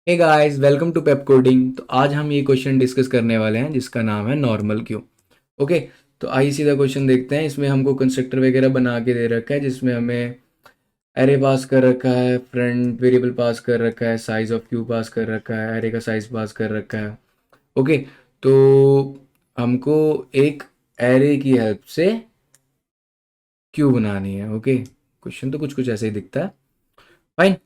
Hey guys, welcome to Pepcoding. तो आज हम ये क्वेश्चन डिस्कस करने वाले हैं जिसका नाम है नॉर्मल क्यू। ओके। तो आइए सीधा क्वेश्चन देखते हैं। इसमें हमको कंस्ट्रक्टर वगैरह बना के दे रखा है जिसमें हमें एरे पास कर रखा है, फ्रंट वेरिएबल पास कर रखा है, साइज ऑफ क्यू पास कर रखा है, एरे का साइज पास कर रखा है। ओके। तो हमको एक एरे की हेल्प से क्यू बनानी है। ओके। क्वेश्चन तो कुछ कुछ ऐसे ही दिखता है। फाइन।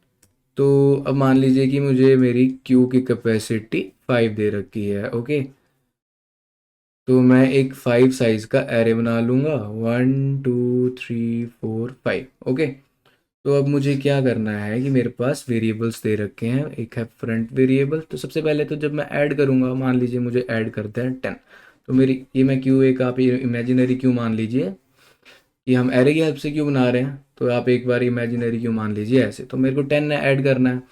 तो अब मान लीजिए कि मुझे मेरी क्यू की कैपेसिटी 5 दे रखी है। ओके। तो मैं एक 5 साइज का एरे बना लूँगा, 1 2 3 4 5। ओके। तो अब मुझे क्या करना है कि मेरे पास वेरिएबल्स दे रखे हैं। एक है फ्रंट वेरिएबल। तो सबसे पहले तो जब मैं ऐड करूँगा, मान लीजिए मुझे ऐड करते हैं 10। तो मेरी ये मैं क्यू एक आप इमेजिनरी क्यू मान लीजिए कि हम एरे की हेल्प से क्यों बना रहे हैं। तो आप एक बार इमेजिनरी क्यों मान लीजिए ऐसे। तो मेरे को 10 ऐड करना है।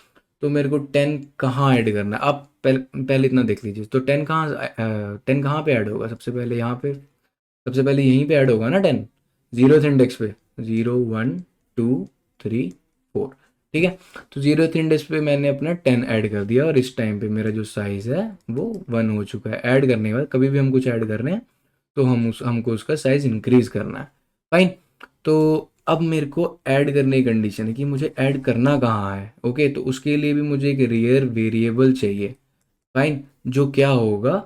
तो मेरे को 10 कहाँ ऐड करना है, आप पहले इतना देख लीजिए। तो 10 कहाँ पे ऐड होगा, सबसे पहले यहाँ पे, सबसे पहले यहीं पे ऐड होगा ना 10, जीरो इंडेक्स पे। 0 1 2 3 4। ठीक है। तो जीरो इंडेक्स पे मैंने अपना 10 ऐड कर दिया और इस टाइम पे मेरा जो साइज़ है वो 1 हो चुका है। ऐड करने के बाद कभी भी हम कुछ ऐड कर रहे हैं तो हमको उसका साइज़ इंक्रीज़ करना है। फाइन। तो अब मेरे को ऐड करने की कंडीशन है कि मुझे ऐड करना कहाँ है। ओके। तो उसके लिए भी मुझे एक रियल वेरिएबल चाहिए। फाइन। जो क्या होगा,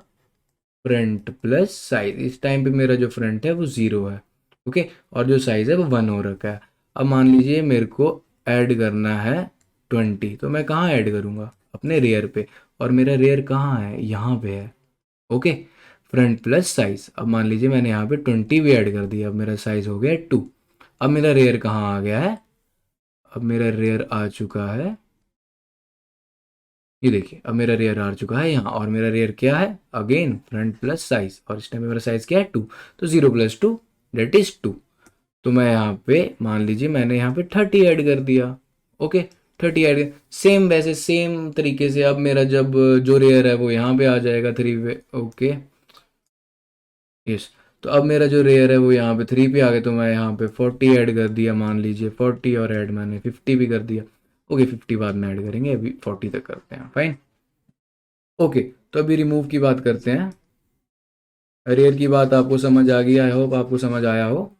फ्रंट प्लस साइज। इस टाइम पे मेरा जो फ्रंट है वो 0 है। ओके। और जो साइज है वो 1 हो रखा है। अब मान लीजिए मेरे को ऐड करना है 20। तो मैं कहाँ ऐड करूँगा, अपने रेयर पे। और मेरा रेयर कहाँ है, यहाँ पे है। ओके। Front plus size. अब मान लीजिए मैंने यहाँ पे 20 भी ऐड कर दिया। अब मेरा साइज हो गया 2। अब मेरा रेयर कहाँ आ गया है, अब मेरा रेयर आ चुका है, ये देखिए अब मेरा रेयर आ चुका है यहाँ। और मेरा रेयर क्या है, अगेन फ्रंट प्लस साइज। और इस टाइम पे मेरा साइज क्या है, 2। तो 0 + 2 दैट इज 2। तो मैं यहाँ पे मान लीजिए मैंने यहाँ पे 30 ऐड कर दिया। ओके। 30 ऐड, सेम वैसे सेम तरीके से अब मेरा जब जो रेयर है वो यहाँ पे आ जाएगा 3 पे। ओके। यस। तो अब मेरा जो रेयर है वो यहाँ पे 3 पे आ गया। तो मैं यहाँ पे 40 ऐड कर दिया, मान लीजिए 40, और ऐड मैंने 50 भी कर दिया। ओके। 50 बाद में ऐड करेंगे, अभी 40 तक करते हैं। फाइन। ओके। तो अभी रिमूव की बात करते हैं। रेयर की बात आपको समझ आ गई, आई होप आपको समझ आया हो।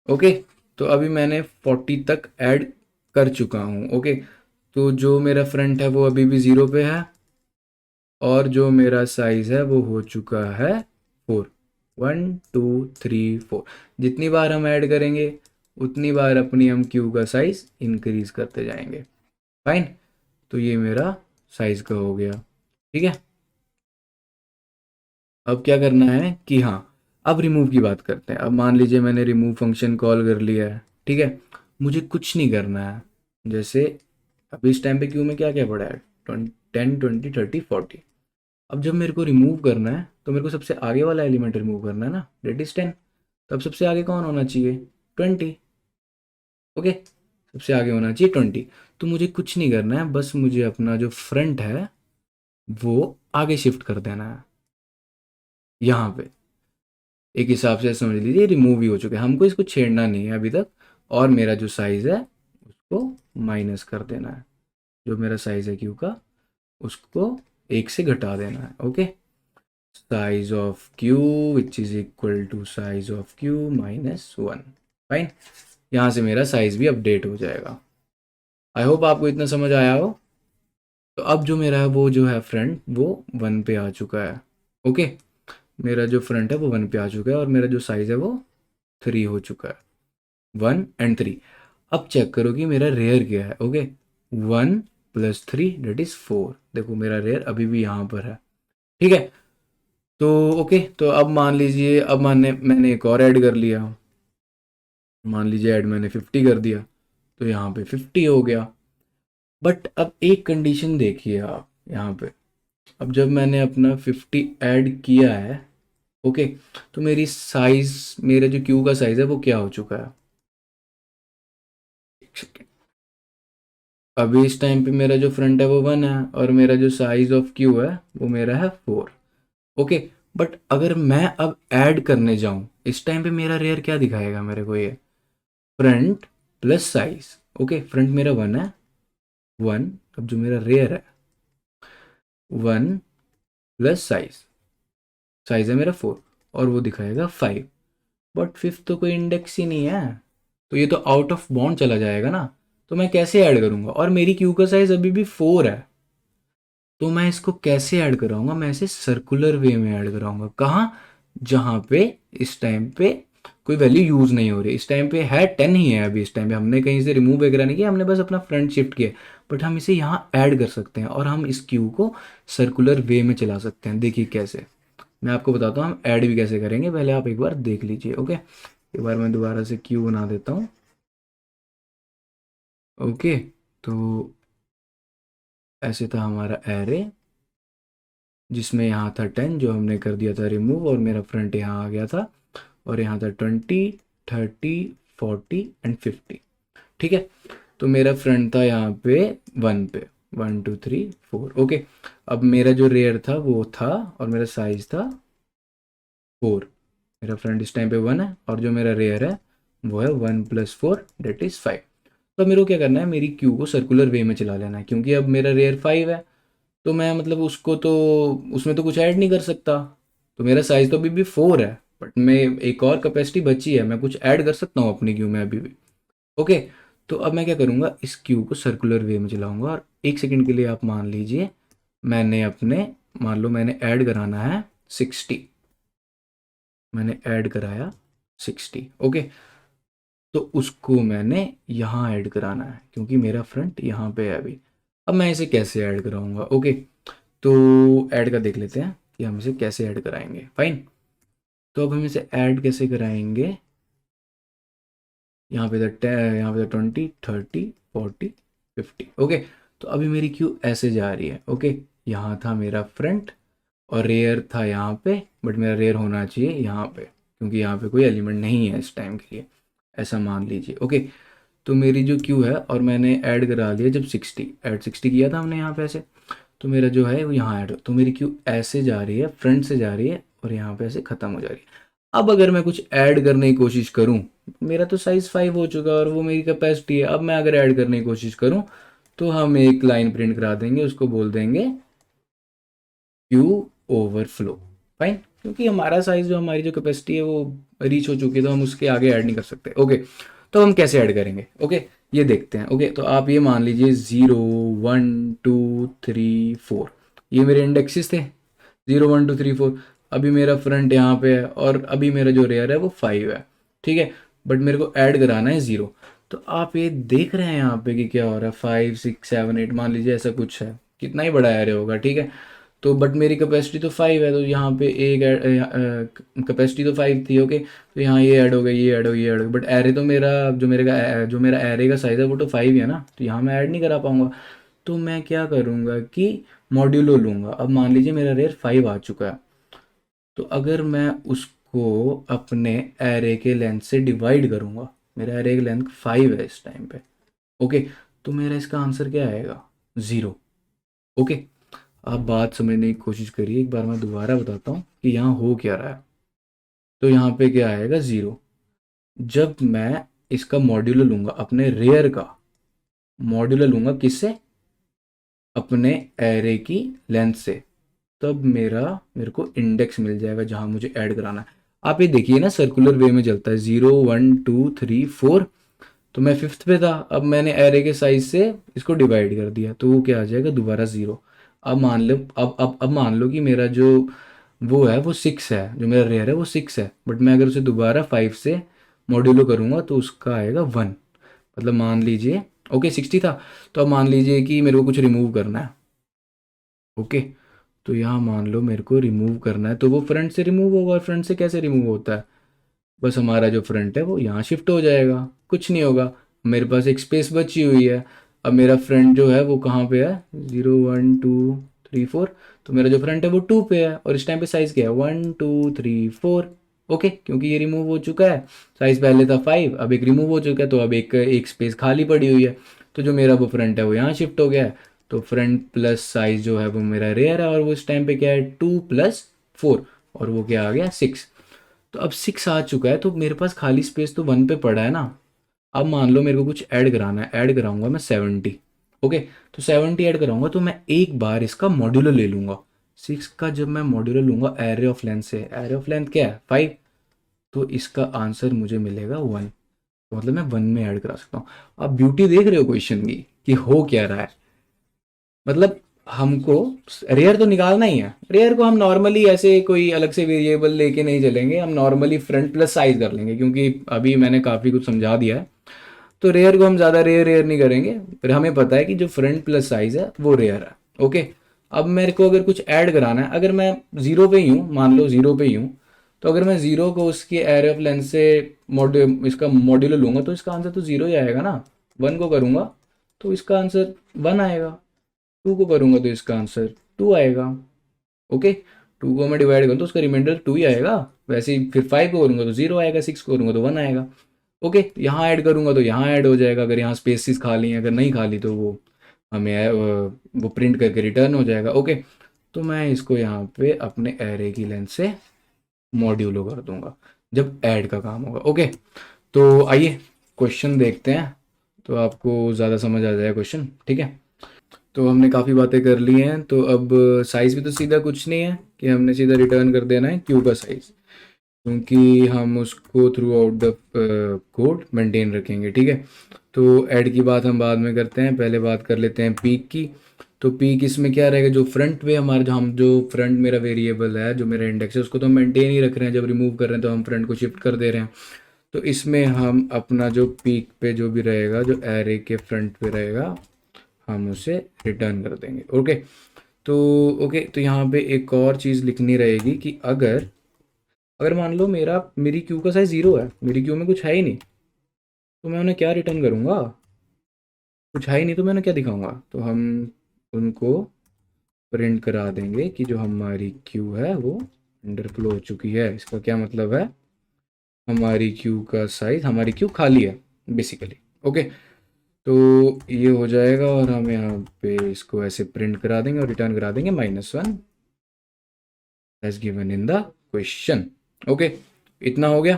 ओके। तो अभी मैंने 40 तक ऐड कर चुका हूँ। ओके। तो जो मेरा फ्रंट है वो अभी भी 0 पे है, और जो मेरा साइज है वो हो चुका है 4। 1 2 3 4। जितनी बार हम ऐड करेंगे उतनी बार अपनी हम क्यू का साइज इंक्रीज करते जाएंगे। फाइन। तो ये मेरा साइज का हो गया। ठीक है। अब क्या करना है कि हाँ, अब रिमूव की बात करते हैं। अब मान लीजिए मैंने रिमूव फंक्शन कॉल कर लिया है। ठीक है। मुझे कुछ नहीं करना है। जैसे अब इस टाइम पे क्यू में क्या क्या पड़ा है, 10 20 30 40। अब जब मेरे को रिमूव करना है तो मेरे को सबसे आगे वाला एलिमेंट रिमूव करना है ना, डेट इज 10। तो अब सबसे आगे कौन होना चाहिए, 20। ओके। सबसे आगे होना चाहिए 20। तो मुझे कुछ नहीं करना है, बस मुझे अपना जो फ्रंट है वो आगे शिफ्ट कर देना है यहाँ पे। एक हिसाब से समझ लीजिए रिमूव ही हो चुके हैं, हमको इसको छेड़ना नहीं है अभी तक। और मेरा जो साइज़ है उसको माइनस कर देना है। जो मेरा साइज़ है क्यू का उसको 1 से घटा देना है। Okay. Size of Q which is equal to size of Q -1। Fine. यहाँ से मेरा साइज़ भी अपडेट हो जाएगा। आई होप आपको इतना समझ आया हो। तो अब जो मेरा है वो जो है फ्रंट वो 1 पे आ चुका है। ओके। मेरा जो फ्रंट है वो 1 पे आ चुका है और मेरा जो साइज़ है वो 3 हो चुका है। 1 और 3। अब चेक करो कि मेरा रेयर क्या है। ओके। 1 + 3 that is 4। देखो मेरा रेयर अभी भी यहाँ पर है। ठीक है। तो ओके। तो अब मान लीजिए, अब मैंने एक और ऐड कर लिया। मान लीजिए ऐड मैंने 50 कर दिया। तो यहाँ पे 50 हो गया। बट अब एक कंडीशन देखिए आप यहाँ पे। अब जब मैंने अपना 50 ऐड किया है, ओके, तो मेरी साइज, मेरा जो क्यू का साइज है वो क्या हो चुका है, एक सेकेंड। अभी इस टाइम पे मेरा जो फ्रंट है वो 1 है और मेरा जो साइज ऑफ क्यू है वो मेरा है 4। ओके। बट अगर मैं अब ऐड करने जाऊं, इस टाइम पे मेरा रेयर क्या दिखाएगा मेरे को, ये front plus size. Okay. Front मेरा 1 है, 1, अब जो मेरा रेयर है 1 प्लस साइज है मेरा 4 और वो दिखाएगा 5, बट फिफ्थ तो कोई इंडेक्स ही नहीं है, तो ये तो आउट ऑफ बाउंड चला जाएगा ना। तो मैं कैसे ऐड करूँगा, और मेरी क्यू का साइज अभी भी 4 है, तो मैं इसको कैसे ऐड कराऊंगा, मैं इसे सर्कुलर वे में ऐड कराऊंगा। कहाँ? जहाँ पे इस टाइम पे कोई वैल्यू यूज़ नहीं हो रही, इस टाइम पे है 10 ही है, अभी इस टाइम पे हमने कहीं से रिमूव वगैरह नहीं किया, हमने बस अपना फ्रंट शिफ्ट किया, बट हम इसे यहाँ ऐड कर सकते हैं और हम इस क्यू को सर्कुलर वे में चला सकते हैं। देखिए कैसे, मैं आपको बताता हूँ हम ऐड भी कैसे करेंगे, पहले आप एक बार देख लीजिए। ओके, एक बार मैं दोबारा से क्यू बना देता हूँ। ओके, तो ऐसे था हमारा एरे, जिसमें यहाँ था 10 जो हमने कर दिया था रिमूव, और मेरा फ्रंट यहाँ आ गया था, और यहाँ था 20, 30, 40 एंड 50। ठीक है, तो मेरा फ्रंट था यहाँ पे 1 पे, 1 2 3 4। ओके, अब मेरा जो रेयर था वो था, और मेरा साइज था 4। मेरा फ्रंट इस टाइम पे 1 है, और जो मेरा रेयर है वो है 1 प्लस 4 डेट इज़ 5। तो मेरे को क्या करना है, मेरी क्यू को सर्कुलर वे में चला लेना है, क्योंकि अब मेरा रेयर 5 है, तो मैं मतलब उसको तो उसमें तो कुछ ऐड नहीं कर सकता, तो मेरा साइज तो अभी भी 4 है, बट मैं एक और कैपेसिटी बची है, मैं कुछ ऐड कर सकता हूँ अपनी क्यू में अभी भी। ओके, तो अब मैं क्या करूँगा, इस क्यू को सर्कुलर वे में चलाऊँगा, और एक सेकंड के लिए आप मान लीजिए, मैंने अपने, मान लो मैंने ऐड कराना है 60, मैंने ऐड कराया 60। ओके, तो उसको मैंने यहाँ ऐड कराना है, क्योंकि मेरा फ्रंट यहाँ पे है अभी। अब मैं इसे कैसे ऐड कराऊंगा? ओके, तो ऐड का देख लेते हैं कि हम इसे कैसे ऐड कराएंगे। फाइन, तो अब हम इसे ऐड कैसे कराएंगे, यहाँ पे था 20, 30, 40, 50। ओके, तो अभी मेरी क्यू ऐसे जा रही है। ओके, यहाँ था मेरा फ्रंट, और रेयर था यहाँ पे, बट मेरा रेयर होना चाहिए यहाँ पे, क्योंकि यहाँ पे कोई एलिमेंट नहीं है इस टाइम के लिए, ऐसा मान लीजिए। ओके, तो मेरी जो क्यू है, और मैंने ऐड करा लिया जब 60, ऐड 60 किया था हमने यहाँ पे ऐसे, तो मेरा जो है वो यहाँ ऐड, तो मेरी क्यू ऐसे जा रही है, फ्रंट से जा रही है, और यहाँ पे ऐसे ख़त्म हो जा रही है। अब अगर मैं कुछ ऐड करने की कोशिश करूँ, मेरा तो साइज़ 5 हो चुका है और वो मेरी कैपेसिटी है, अब मैं अगर ऐड करने की कोशिश करूँ, तो हम एक लाइन प्रिंट करा देंगे, उसको बोल देंगे क्यू ओवरफ्लो। फाइन, क्योंकि हमारा साइज जो, हमारी जो कैपेसिटी है वो रीच हो चुकी है, तो हम उसके आगे ऐड नहीं कर सकते। ओके, तो हम कैसे ऐड करेंगे? ओके, ये देखते हैं। ओके, तो आप ये मान लीजिए 0 1 2 3 4, ये मेरे इंडेक्सेस थे, 0 1 2 3 4। अभी मेरा फ्रंट यहाँ पे है, और अभी मेरा जो रेयर है वो 5 है। ठीक है, बट मेरे को ऐड कराना है 0। तो आप ये देख रहे हैं यहाँ पे कि क्या हो रहा है, 5 6 7 8 मान लीजिए ऐसा कुछ है, कितना ही बड़ा एरे होगा। ठीक है, तो बट मेरी कैपेसिटी तो 5 है, तो यहाँ पे एक कैपेसिटी तो 5 थी। ओके, तो यहाँ ये ऐड हो गया, ये ऐड हो, ये ऐड हो, बट एरे तो मेरा, जो मेरा एरे का साइज़ है वो तो 5 ही है ना, तो यहाँ मैं ऐड नहीं करा पाऊँगा। तो मैं क्या करूँगा कि मॉड्यूलो लूँगा। अब मान लीजिए मेरा रेयर 5 आ चुका है, तो अगर मैं उसको अपने एरे के लेंथ से डिवाइड करूँगा, मेरा एरे की लेंथ 5 है इस टाइम पे। ओके, तो मेरा इसका आंसर क्या आएगा? 0। ओके, आप बात समझने की कोशिश करिए, एक बार मैं दोबारा बताता हूँ कि यहाँ हो क्या रहा है। तो यहाँ पे क्या आएगा? 0। जब मैं इसका मॉड्यूलर लूँगा, अपने रेयर का मॉड्यूलर लूँगा, किससे? अपने एरे की लेंथ से, तब मेरे को इंडेक्स मिल जाएगा जहाँ मुझे ऐड कराना है। आप ये देखिए ना, सर्कुलर वे में चलता है, 0 1 2 3 4, तो मैं फिफ्थ पे था, अब मैंने एरे के साइज से इसको डिवाइड कर दिया, तो वो क्या आ जाएगा? दोबारा 0। अब मान लो, अब मान लो कि मेरा जो वो है वो 6 है, जो मेरा रेयर है वो 6 है, बट मैं अगर उसे दोबारा 5 से मॉड्यूलो करूँगा तो उसका आएगा 1। मतलब मान लीजिए, ओके 60 था, तो अब मान लीजिए कि मेरे को कुछ रिमूव करना है। ओके, तो यहाँ मान लो मेरे को रिमूव करना है, तो वो फ्रंट से रिमूव होगा, और फ्रंट से कैसे रिमूव होता है? बस हमारा जो फ्रंट है वो यहाँ शिफ्ट हो जाएगा, कुछ नहीं होगा, मेरे पास एक स्पेस बची हुई है। अब मेरा फ्रंट जो है वो कहाँ पे है? 0 1 2 3 4, तो मेरा जो फ्रंट है वो 2 पे है, और इस टाइम पे साइज़ क्या है? 1 2 3 4। ओके, क्योंकि ये रिमूव हो चुका है, साइज़ पहले था 5, अब एक रिमूव हो चुका है, तो अब एक एक स्पेस खाली पड़ी हुई है, तो जो मेरा वो फ्रंट है वो यहाँ शिफ्ट हो गया है। तो फ्रंट प्लस साइज़ जो है वो मेरा रेयर है, और वो इस टाइम पे क्या है? 2 प्लस 4, और वो क्या आ गया? 6। तो अब 6 आ चुका है, तो मेरे पास खाली स्पेस तो 1 पे पड़ा है ना। अब मान लो मेरे को कुछ ऐड कराना है, ऐड कराऊंगा मैं 70। ओके, तो 70 ऐड कराऊंगा तो मैं एक बार इसका मॉड्यूलर ले लूंगा। 6 का जब मैं मॉड्यूलर लूंगा एरे ऑफ लेंथ से, एरे ऑफ लेंथ क्या है 5, तो इसका आंसर मुझे मिलेगा 1। तो मतलब मैं 1 में ऐड करा सकता हूँ। आप ब्यूटी देख रहे हो क्वेश्चन की कि हो क्या रहा है। मतलब हमको रेयर तो निकालना ही है। रेयर को हम नॉर्मली ऐसे कोई अलग से वेरिएबल लेके नहीं चलेंगे, हम नॉर्मली फ्रंट प्लस साइज कर लेंगे, क्योंकि अभी मैंने काफ़ी कुछ समझा दिया है। तो रेयर को हम ज़्यादा रेयर रेयर नहीं करेंगे, फिर हमें पता है कि जो फ्रंट प्लस साइज है वो रेयर है। ओके, अब मेरे को अगर कुछ ऐड कराना है, अगर मैं ज़ीरो पे ही हूँ, मान लो ज़ीरो पे ही हूँ, तो अगर मैं ज़ीरो को उसके एरे ऑफ लेंथ से इसका मॉड्यूलर लूंगा तो इसका आंसर तो ज़ीरो ही आएगा ना। 1 को करूँगा तो इसका आंसर 1 आएगा, 2 को करूँगा तो इसका आंसर 2 आएगा। ओके, 2 को मैं डिवाइड करूँ तो उसका रिमाइंडर 2 ही आएगा। वैसे ही फिर 5 को करूँगा तो 0 आएगा, 6 को करूँगा तो 1 आएगा। ओके, यहाँ ऐड करूँगा तो यहाँ ऐड हो जाएगा, अगर यहाँ स्पेसिस खाली हैं, अगर नहीं खाली तो वो हमें वो प्रिंट करके रिटर्न हो जाएगा। ओके, तो मैं इसको यहाँ पे अपने एरे की लेंथ से मॉड्यूलो कर दूंगा जब ऐड का काम होगा। ओके, तो आइए क्वेश्चन देखते हैं, तो आपको ज़्यादा समझ आ जाएगा क्वेश्चन। ठीक है, तो हमने काफ़ी बातें कर ली हैं, तो अब साइज़ भी तो सीधा कुछ नहीं है कि हमने सीधा रिटर्न कर देना है क्यू का साइज़, क्योंकि हम उसको through out the code maintain रखेंगे। ठीक है, तो ऐड की बात हम बाद में करते हैं, पहले बात कर लेते हैं पीक की। तो पीक इसमें क्या रहेगा, जो फ्रंट पे हमारा जो फ्रंट मेरा वेरिएबल है, जो मेरा इंडेक्स है, उसको तो हम मेंटेन ही रख रहे हैं। जब रिमूव कर रहे हैं तो हम फ्रंट को शिफ्ट कर दे रहे हैं। तो इसमें हम अपना जो पीक पे जो भी रहेगा, जो एरे के फ्रंट पे रहेगा, हम उसे रिटर्न कर देंगे। ओके, तो ओके, तो यहाँ पे एक और चीज़ लिखनी रहेगी कि अगर अगर मान लो मेरी क्यू का साइज 0 है, मेरी क्यू में कुछ है ही नहीं, तो मैं उन्हें क्या रिटर्न करूँगा? कुछ है ही नहीं तो मैं उन्हें क्या दिखाऊंगा? तो हम उनको प्रिंट करा देंगे कि जो हमारी क्यू है वो अंडरफ्लो हो चुकी है। इसका क्या मतलब है, हमारी क्यू का साइज, हमारी क्यू खाली है बेसिकली। ओके, तो ये हो जाएगा और हम यहाँ पे इसको ऐसे प्रिंट करा देंगे और रिटर्न करा देंगे -1 as given in the question. Okay, इतना हो गया।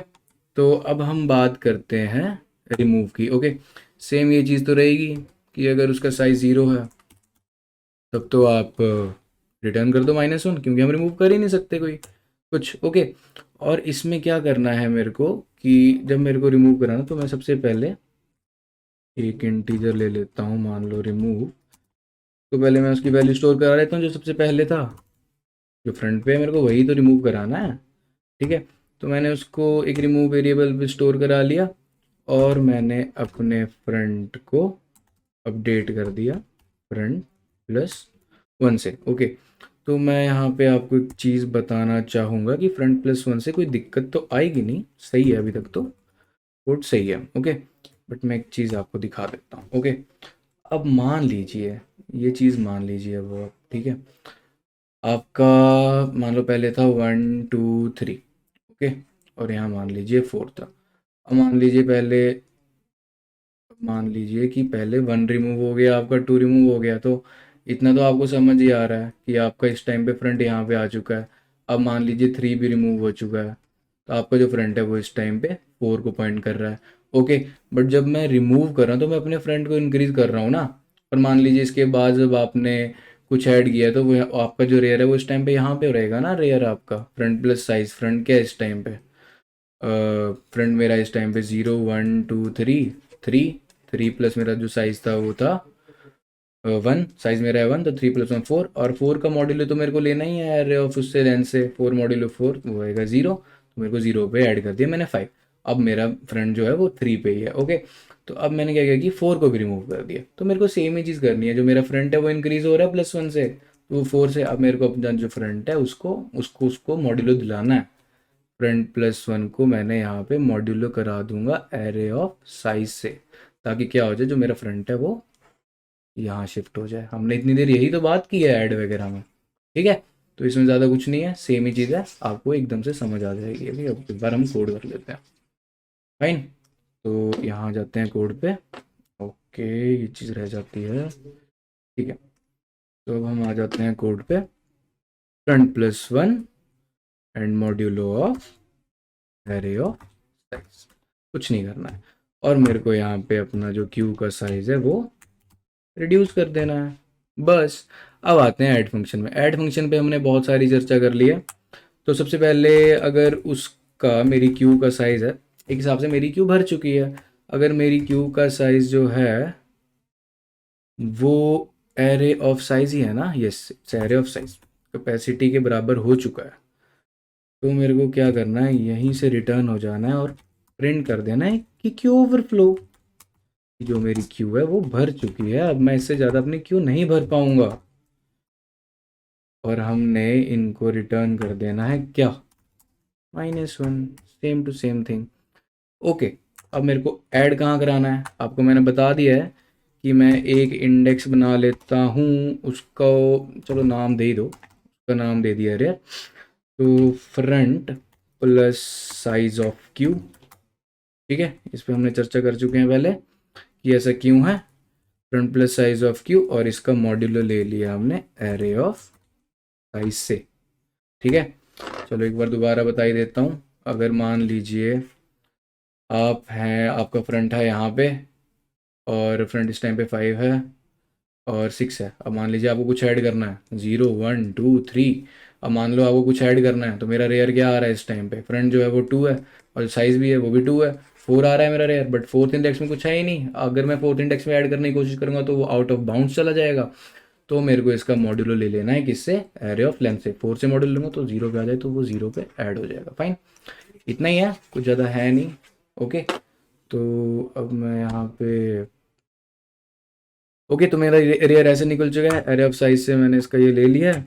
तो अब हम बात करते हैं रिमूव की। ओके, सेम ये चीज़ तो रहेगी कि अगर उसका साइज 0 है तब तो आप रिटर्न कर दो -1, क्योंकि हम रिमूव कर ही नहीं सकते कोई कुछ। ओके, और इसमें क्या करना है मेरे को कि जब मेरे को रिमूव कराना, तो मैं सबसे पहले एक इंटीजर ले लेता हूँ, मान लो रिमूव। तो पहले मैं उसकी वैल्यू स्टोर करा लेता हूँ जो सबसे पहले था, जो फ्रंट पे है, मेरे को वही तो रिमूव कराना है। ठीक है, तो मैंने उसको एक रिमूव वेरिएबल पे स्टोर करा लिया और मैंने अपने फ्रंट को अपडेट कर दिया फ्रंट +1 से। ओके, तो मैं यहाँ पे आपको एक चीज़ बताना चाहूँगा कि फ्रंट +1 से कोई दिक्कत तो आएगी नहीं, सही है, अभी तक तो कोड सही है। ओके, बट मैं एक चीज़ आपको दिखा देता हूँ। ओके, अब मान लीजिए, ये चीज़ मान लीजिए अब आप, ठीक है, आपका मान लो पहले था 1 2 3। ओके, और यहाँ मान लीजिए 4 था। अब मान लीजिए कि पहले 1 रिमूव हो गया, आपका 2 रिमूव हो गया, तो इतना तो आपको समझ ही आ रहा है कि आपका इस टाइम पे फ्रंट यहाँ पे आ चुका है। अब मान लीजिए 3 भी रिमूव हो चुका है, तो आपका जो फ्रंट है वो इस टाइम पे 4 को पॉइंट कर रहा है। ओके, बट जब मैं रिमूव कर रहा हूँ तो मैं अपने फ्रंट को इंक्रीज कर रहा हूँ ना। और मान लीजिए इसके बाद जब आपने कुछ ऐड किया तो वो आपका जो रेयर है वो इस टाइम पे यहाँ पे रहेगा ना। रेयर आपका फ्रंट प्लस साइज, फ्रंट क्या है इस टाइम पे, फ्रंट मेरा इस टाइम पे 0 1 2 3, 3 3 प्लस मेरा जो साइज था वो था 1, साइज मेरा है 1, तो 3 + 1 4, और 4 का मॉड्यूलो तो मेरे को लेना ही है एरे ऑफ उससे लेंथ से, 4 मॉड्यूलो 4 वो आएगा 0, तो मेरे को 0 पे ऐड कर दिया मैंने 5। अब मेरा फ्रंट जो है वो 3 पे ही है। ओके, तो अब मैंने क्या किया कि 4 को भी रिमूव कर दिया। तो मेरे को सेम ही चीज़ करनी है, जो मेरा फ्रंट है वो इंक्रीज हो रहा है +1 से, तो 4 से अब मेरे को अपना जो फ्रंट है उसको उसको उसको मॉड्यूलो दिलाना है। फ्रंट +1 को मैंने यहाँ पे मॉड्यूलो करा दूंगा एरे ऑफ साइज से, ताकि क्या हो जाए, जो मेरा फ्रंट है वो यहाँ शिफ्ट हो जाए। हमने इतनी देर यही तो बात की है ऐड वगैरह में। ठीक है, तो इसमें ज़्यादा कुछ नहीं है, सेम ही चीज़ है, आपको एकदम से समझ आ जाएगी। अभी अब एक बार हम कोड कर लेते हैं। फाइन, तो यहाँ जाते हैं कोड पे। ओके, ये चीज़ रह जाती है। ठीक है, तो अब हम आ जाते हैं कोड पे, front +1 and modulo of array of size, कुछ नहीं करना है। और मेरे को यहाँ पे अपना जो क्यू का साइज है वो रिड्यूस कर देना है बस। अब आते हैं ऐड फंक्शन में। ऐड फंक्शन पे हमने बहुत सारी चर्चा कर ली है। तो सबसे पहले अगर उसका मेरी क्यू का साइज़ है, एक हिसाब से मेरी क्यू भर चुकी है। अगर मेरी क्यू का साइज़ जो है वो एरे ऑफ साइज़ ही है ना, yes it's array of size, capacity के बराबर हो चुका है। तो मेरे को क्या करना है, यहीं से रिटर्न हो जाना है और प्रिंट कर देना है कि क्यू ओवरफ्लो। जो मेरी क्यू है वो भर चुकी है, अब मैं इससे ज़्यादा अपनी क्यू नहीं भर पाऊंगा। और हमने इनको रिटर्न कर देना है क्या, -1, same to same thing. Okay, अब मेरे को ऐड कहाँ कराना है, आपको मैंने बता दिया है कि मैं एक इंडेक्स बना लेता हूँ उसको, चलो नाम दे ही दो, उसका नाम दे दिया यार। तो front plus size of Q, ठीक है, इस पे हमने चर्चा कर चुके हैं पहले कि ऐसा क्यों है, front plus size of Q, और इसका मॉड्यूलो ले लिया हमने एरे ऑफ साइज से, ठीक है। चलो एक बार दोबारा बता ही देता हूँ। अगर मान लीजिए आप हैं, आपका फ्रंट है यहाँ पे, और फ्रंट इस टाइम पे 5 है और 6 है। अब मान लीजिए आपको कुछ ऐड करना है, 0 1 2 3। अब मान लो आपको कुछ ऐड करना है, तो मेरा रेयर क्या आ रहा है इस टाइम पे, फ्रंट जो है वो 2 है और साइज़ भी है वो भी 2 है। 4 आ रहा है मेरा रेयर, बट फोर्थ इंडेक्स में कुछ है ही नहीं। अगर मैं फोर्थ इंडेक्स में ऐड करने की कोशिश करूँगा तो वो आउट ऑफ बाउंड्स चला जाएगा। तो मेरे को इसका मॉड्यूलो ले लेना है किससे, एरे ऑफ लेंथ से। 4 से मॉड्यूल लूँगा तो 0 पे आ जाए तो वो 0 पे ऐड हो जाएगा। फाइन, इतना ही है, कुछ ज़्यादा है नहीं। ओके, तो अब मैं यहाँ पे, ओके, तो मेरा रेयर ऐसे निकल चुका है, एरे ऑफ साइज से मैंने इसका ये ले लिया है।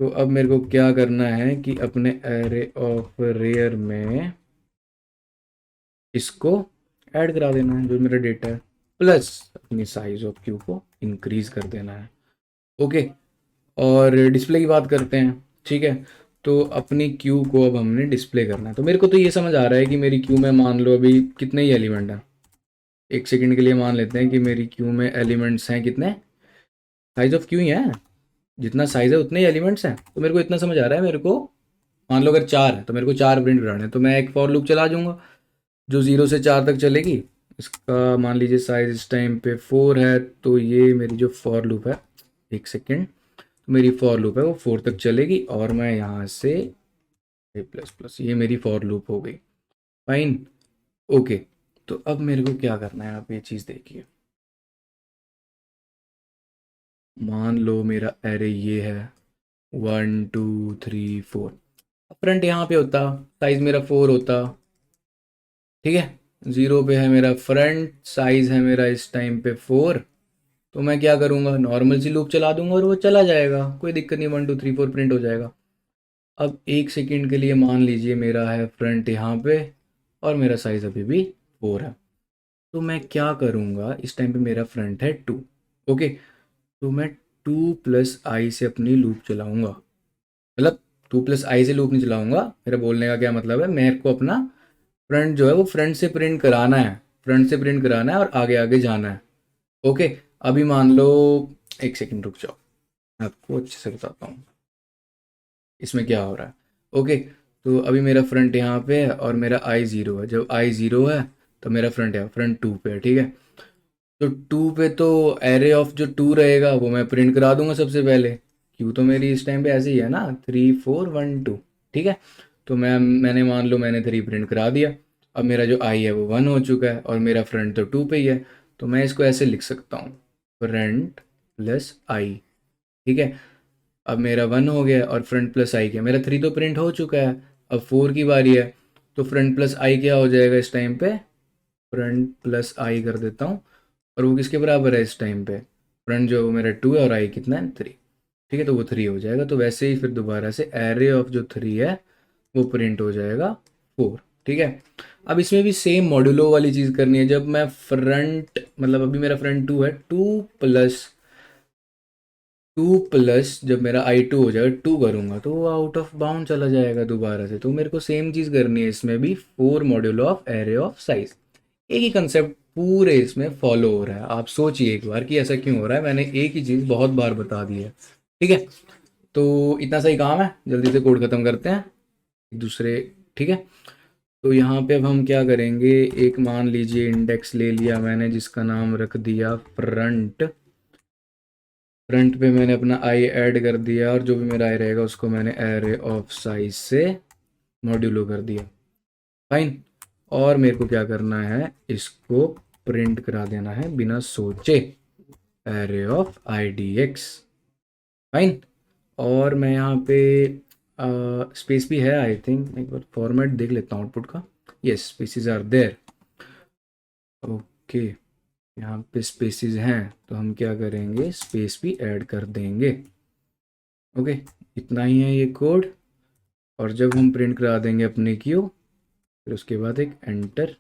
तो अब मेरे को क्या करना है कि अपने एरे ऑफ रेयर में इसको ऐड करा देना है जो मेरा डेटा है, प्लस अपनी साइज ऑफ क्यू को इंक्रीज कर देना है। ओके, और डिस्प्ले की बात करते हैं, ठीक है। तो अपनी क्यू को अब हमने डिस्प्ले करना है। तो मेरे को तो ये समझ आ रहा है कि मेरी क्यू में मान लो अभी कितने ही एलिमेंट हैं। एक सेकंड के लिए मान लेते हैं कि मेरी क्यू में एलिमेंट्स हैं कितने, साइज ऑफ क्यू ही है, जितना साइज है उतने ही एलिमेंट्स हैं। तो मेरे को इतना समझ आ रहा है, मेरे को मान लो अगर 4 है तो मेरे को 4 प्रिंट कराने हैं। तो मैं एक फॉर लूप चला दूंगा जो 0 से 4 तक चलेगी। इसका मान लीजिए साइज इस टाइम पे 4 है, तो ये मेरी जो फॉर लूप है, एक सेकेंड, तो मेरी फॉर लूप है वो 4 तक चलेगी और मैं यहाँ से प्लस प्लस, ये मेरी फॉर लूप हो गई। Fine, okay. तो अब मेरे को क्या करना है, आप ये चीज़ देखिए। मान लो मेरा एरे ये है 1 2 3 4। फ्रंट यहाँ पे होता, साइज मेरा 4 होता, ठीक है। 0 पे है मेरा फ्रंट, साइज है मेरा इस टाइम पे 4। तो मैं क्या करूँगा, नॉर्मल सी लूप चला दूंगा और वो चला जाएगा, कोई दिक्कत नहीं, 1 2 3 4 प्रिंट हो जाएगा। अब एक सेकंड के लिए मान लीजिए मेरा है फ्रंट यहाँ पे और मेरा साइज अभी भी 4 है। तो मैं क्या करूँगा, इस टाइम पे मेरा फ्रंट है 2, ओके। तो मैं 2 प्लस आई से अपनी लूप चलाऊँगा, मतलब 2 प्लस आई से लूप नहीं चलाऊँगा। मेरा बोलने का क्या मतलब है, मेरे को अपना फ्रंट जो है वो फ्रंट से प्रिंट कराना है, फ्रंट से प्रिंट कराना है और आगे आगे जाना है। ओके, अभी मान लो, एक सेकंड रुक जाओ, मैं आपको अच्छे से बताता हूँ इसमें क्या हो रहा है। ओके, तो अभी मेरा फ्रंट यहाँ पे है और मेरा आई 0 है। जब आई 0 है तो मेरा फ्रंट है, फ्रंट 2 पे है, ठीक है। तो 2 पे तो एरे ऑफ जो 2 रहेगा वो मैं प्रिंट करा दूंगा सबसे पहले। क्यों, तो मेरी इस टाइम पे ऐसे ही है ना, 3 4 1 2, ठीक है। तो मैंने मान लो मैंने 3 प्रिंट करा दिया। अब मेरा जो आई है वो 1 हो चुका है और मेरा फ्रंट तो 2 पे ही है। तो मैं इसको ऐसे लिख सकता हूँ, फ्रंट प्लस आई, ठीक है। अब मेरा 1 हो गया और फ्रंट प्लस आई क्या, मेरा 3 तो प्रिंट हो चुका है। अब 4 की बारी है, तो फ्रंट प्लस आई क्या हो जाएगा इस टाइम पे, फ्रंट प्लस आई कर देता हूँ। और वो किसके बराबर है इस टाइम पे, फ्रंट जो है वो मेरा 2 है और आई कितना है 3, ठीक है। तो वो 3 हो जाएगा। तो वैसे ही फिर दोबारा से एरे ऑफ जो 3 है वो प्रिंट हो जाएगा 4, ठीक है। अब इसमें भी सेम मॉड्यूलो वाली चीज़ करनी है। जब मैं फ्रंट, मतलब अभी मेरा फ्रंट 2 है, 2 प्लस जब मेरा आई 2 हो जाएगा, 2 करूँगा तो वो आउट ऑफ बाउंड चला जाएगा दोबारा से। तो मेरे को सेम चीज़ करनी है इसमें भी, 4 modulo of array of size. एक ही कंसेप्ट पूरे इसमें फॉलो हो रहा है। आप सोचिए एक बार कि ऐसा क्यों हो रहा है, मैंने एक ही चीज़ बहुत बार बता दी है, ठीक है। तो इतना सही काम है, जल्दी से कोड ख़त्म करते हैं एक दूसरे, ठीक है। तो यहाँ पे अब हम क्या करेंगे, एक मान लीजिए इंडेक्स ले लिया मैंने जिसका नाम रख दिया फ्रंट, फ्रंट पे मैंने अपना आई ऐड कर दिया और जो भी मेरा आई रहेगा उसको मैंने एरे ऑफ साइज से मॉड्यूलो कर दिया। फाइन। और मेरे को क्या करना है, इसको प्रिंट करा देना है बिना सोचे, array of I D x. Fine. और मैं यहाँ पे स्पेस भी है आई थिंक, एक बार फॉर्मेट देख लेता हूँ आउटपुट का। Yes, spaces are there. Okay, यहाँ पे स्पेसिस हैं तो हम क्या करेंगे, स्पेस भी ऐड कर देंगे। ओके, इतना ही है ये कोड। और जब हम प्रिंट करा देंगे अपने क्यू, फिर उसके बाद एक एंटर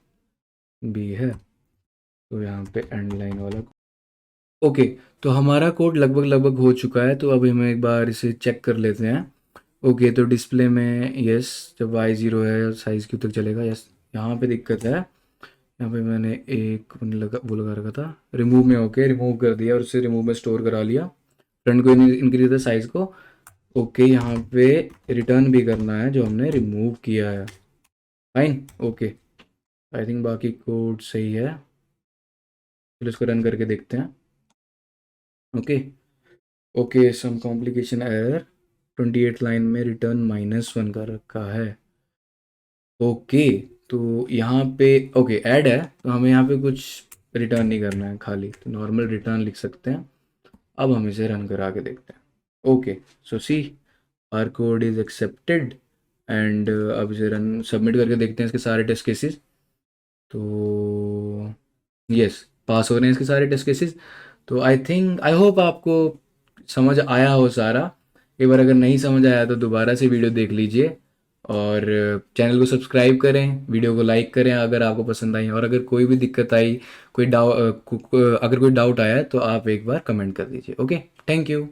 भी है, तो यहाँ पे एंड लाइन वाला। ओके, तो हमारा कोड लगभग लगभग हो चुका है, तो अभी हम एक बार इसे चेक कर लेते हैं। ओके, तो डिस्प्ले में यस, जब वाई ज़ीरो है साइज़ क्यू तक चलेगा। यस, यहाँ पे दिक्कत है, यहाँ पे मैंने एक वो लगा रखा था रिमूव में। ओके, रिमूव कर दिया और उसे रिमूव में स्टोर करा लिया। फ्रंट को इंक्रीज था साइज़ को। ओके, यहाँ पे रिटर्न भी करना है जो हमने रिमूव किया है। फाइन। ओके, आई थिंक बाकी कोड सही है। चलो इसको रन करके देखते हैं। ओके। ओके, सम कॉम्प्लिकेशन एरर, 28 लाइन में रिटर्न -1 का रखा है। ओके, तो यहाँ पे ओके ऐड है, तो हमें यहाँ पे कुछ रिटर्न नहीं करना है, खाली तो नॉर्मल रिटर्न लिख सकते हैं। अब हम इसे रन करा के देखते हैं। Okay, so see our code is accepted and अब इसे रन सबमिट करके देखते हैं इसके सारे टेस्ट केसेस। तो यस, पास हो रहे हैं इसके सारे टेस्ट केसेस। तो आई थिंक आई होप आपको समझ आया हो सारा। एक बार अगर नहीं समझ आया तो दोबारा से वीडियो देख लीजिए और चैनल को सब्सक्राइब करें, वीडियो को लाइक करें अगर आपको पसंद आई। और अगर कोई भी दिक्कत आई, कोई डाउट, अगर कोई डाउट आया है तो आप एक बार कमेंट कर दीजिए। Okay, thank you.